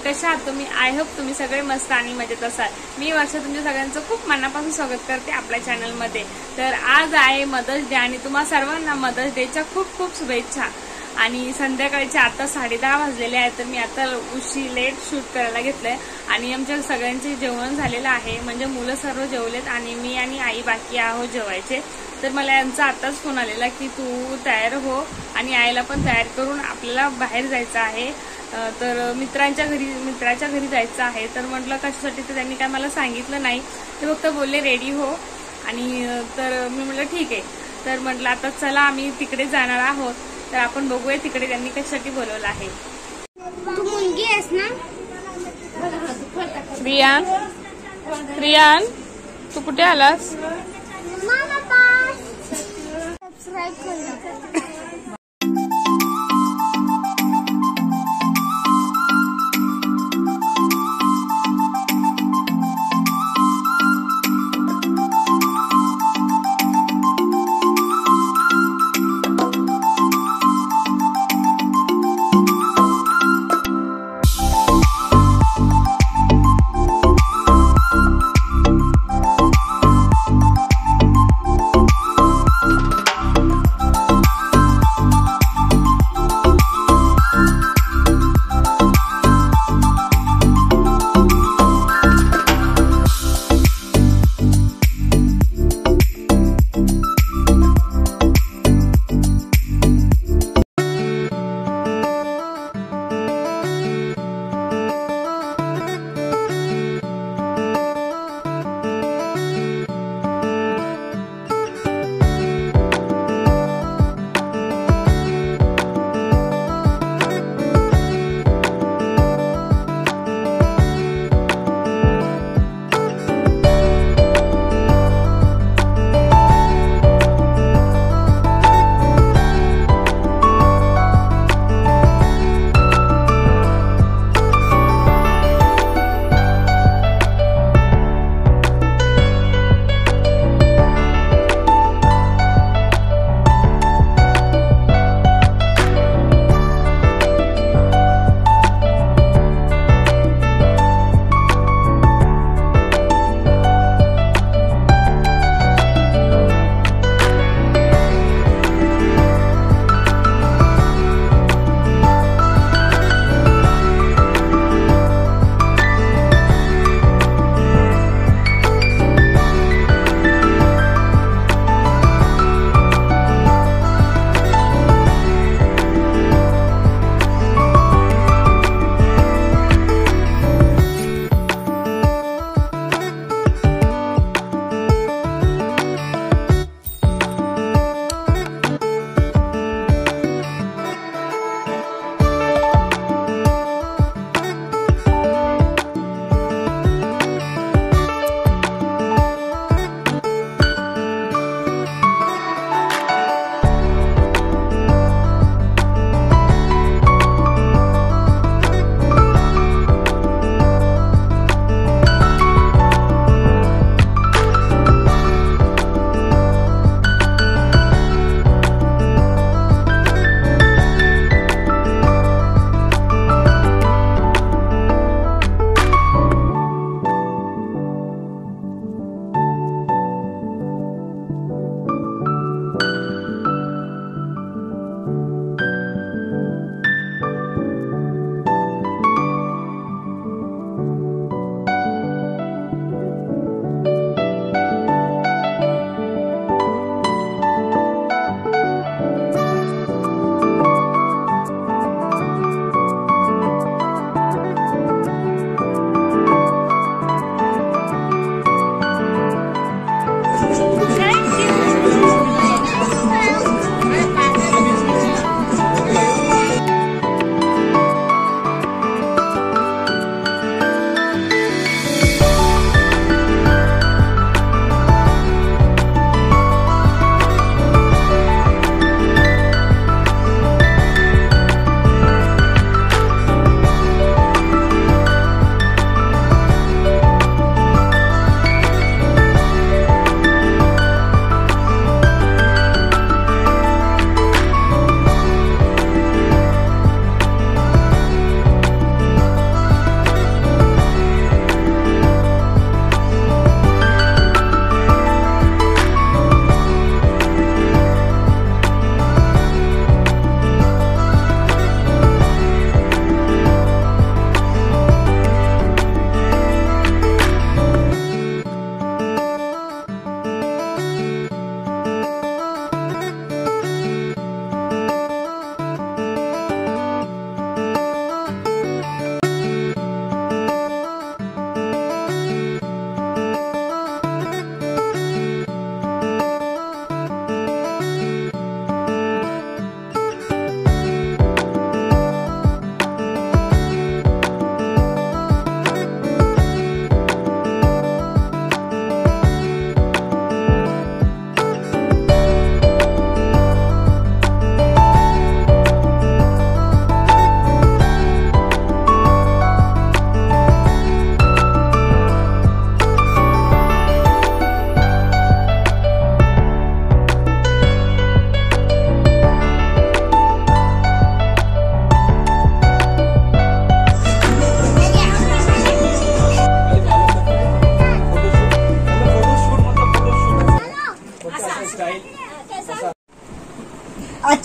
कशा आहात तुम्ही? आय होप तुम्ही सगळे मस्त आणि मजेत असाल। मी वर्षा तुमच्या सगळ्यांचं खूप मनापासून स्वागत करते आपल्या चॅनलमध्ये। तर आज आहे मदर्स डे आणि तुम्हा सर्वांना मदर्स डेच्या खूप खूप शुभेच्छा। आणि संध्याकाळचे आता 10:30 वाजलेले आहेत, तर मी आता लेट शूट करायला घेतलंय आणि आमच्या सगळ्यांचे जेवण झालेलं आहे। म्हणजे मुलं सर्व जेवलेत आणि मी आणि आई बाकी आहोत जेवायचे। तर मला यांचा आताच फोन आलेला की तू तयार हो आणि आईला पण तयार करून आपल्याला बाहेर जायचं आहे। तर मित्राच्या घरी जायचं आहे। तर म्हटलं कशासाठी, तर त्यांनी काय मला सांगितलं नाही, ते फक्त बोलले रेडी हो। आणि तर मी म्हटलं ठीक आहे। तर म्हटलं आता चला आम्ही तिकडे जाणार आहोत, तर आपण बघूया तिकडे त्यांनी कशासाठी बोलवलं आहे। तू मुलगी आहेस ना? रियान तू कुठे आलास? सबस्क्राइब करा।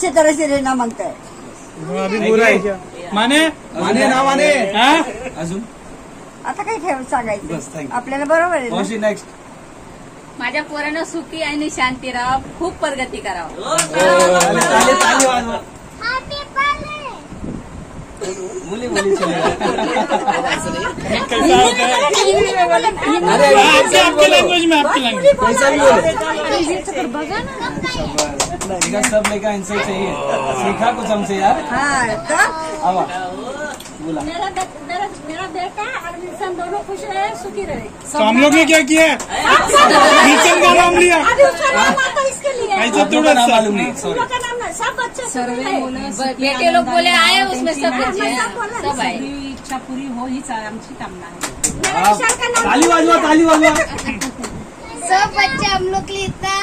अच्छे तरह से रहना मांगता है। अभी बुरा है क्या? माने माने ना माने हा? अजून आता काही बस, सांगायचं thank you. आपल्याला बरोबर आहे ना? मावशी नेक्स्ट. माझ्या पोरानं सुखी आणि शांती राहावं, खूप प्रगती करावं. ताली ताली वाजवा. Happy birthday. मुली मुली कैसा होता है? आपके लैंग्वेज में, आपकी लैंग्वेज कैसा भी बोले. बघा ना. इधर सब लेकर आंसर चाहिए. सीखा कुछ हमसे यार. हा तर आवा बोला. मेरा बेटा और विल्सन दोनों खुश रहे, सुखी रहे. तो हम लोग ने क्या किया? विल्सन का नाम लिया. अभी उसका नाम आता इसके लिए. ऐसा हम लोग थोड़ा का नाम सा मालूम नहीं. हम सॉरी. लोग का नाम ना, सब बच्चे सुखी बेटे लोग बोले आए उसमें सब बच्चे हैं, सब आए. इच्छा पूरी हो हीच आमची कामना आहे. ताली वाजवा ताली वाजवा. सब बच्चे हम लोग के लिए इतना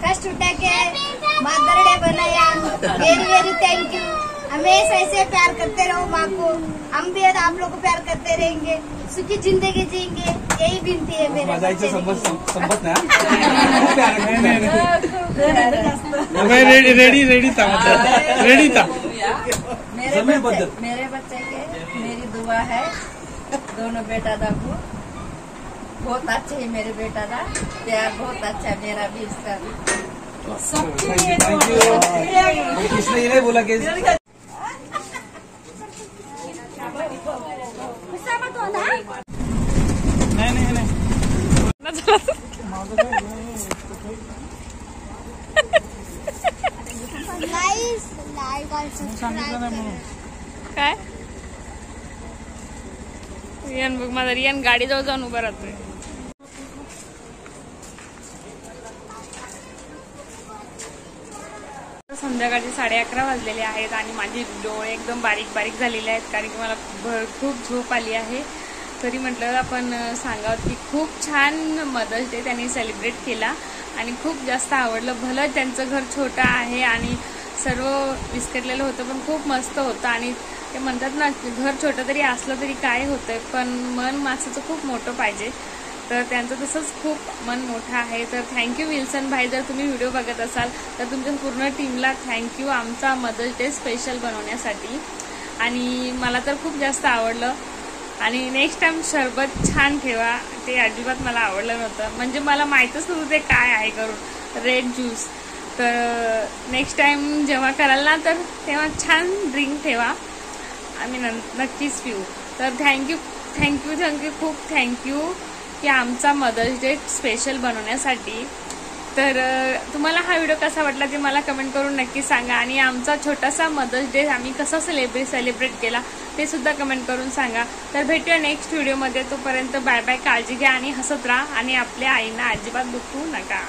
कष्ट उठा के मदर डे बनाया. Very very thank you. हमेशा ऐसे प्यार करते रहो माँ को. हम भी आप लोग को प्यार करते रहेंगे. सुखी जिंदगी जिएंगे. यही विनती है मेरे. वाजायचं संपत नाही. रेडी था, मतलब रेडी था. जमीन बद्दल मेरे बच्चे के मेरी दुआ है. दोनों बेटा दा को बहुत अच्छे है. मेरे बेटा दा प्यार बहुत अच्छा है. मेरा भी इसका भी. Thank you. किसने ये नहीं बोला कि नहीं. गाइस लाइक और सब्सक्राइब. काय रियान बघ, माझा रियान गाडीजवळ जाऊन उभा राहतोय. संध्याकाळचे 11:30 वाजलेले आहेत आणि माझे डोळे एकदम बारीक बारीक झालेले आहेत, कारण की मला खूप झोप आली आहे. तरी म्हटलं आपण सांगावं की खूप छान मदर्स डे त्यांनी सेलिब्रेट केला आणि खूप जास्त आवडलं. भलं त्यांचं घर छोटं आहे आणि सर्व विस्कटलेलं होतं, पण खूप मस्त होतं. आणि ते म्हणतात ना, घर छोटं तरी असलं तरी काय होतंय, पण मन माणसाचं खूप मोठं पाहिजे. तर त्यांचं तसंच खूप मन मोठं आहे. तर थँक्यू विल्सन भाई, जर तुम्ही व्हिडिओ बघत असाल तर तुमच्या पूर्ण टीमला थँक्यू आमचा मदर्स डे स्पेशल बनवण्यासाठी. आणि मला तर खूप जास्त आवडलं. आणि नेक्स्ट टाइम सरबत छान ठेवा, ते अजिबात मला आवडलं नव्हतं. म्हणजे मला माहीतच नव्हतं ते काय आहे करून रेड ज्यूस. तर नेक्स्ट टाइम जेव्हा कराल ना तर तेव्हा छान ड्रिंक ठेवा, आम्ही नक्कीच पिऊ. तर थँक्यू खूप थँक्यू की आमचा मदर्स डे स्पेशल बनवण्यासाठी. तर तुम्हाला हा व्हिडिओ कसा वाटला ते मला कमेंट करून नक्की सांगा. आणि आमचा छोटासा मदर्स डे आम्ही कसा सेलिब्रेट केला ते सुद्धा कमेंट करून सांगा. तर भेटूया नेक्स्ट व्हिडिओमध्ये. तोपर्यंत बाय बाय, काळजी घ्या आणि हसत राहा आणि आपल्या आईंना अजिबात दुखवू नका.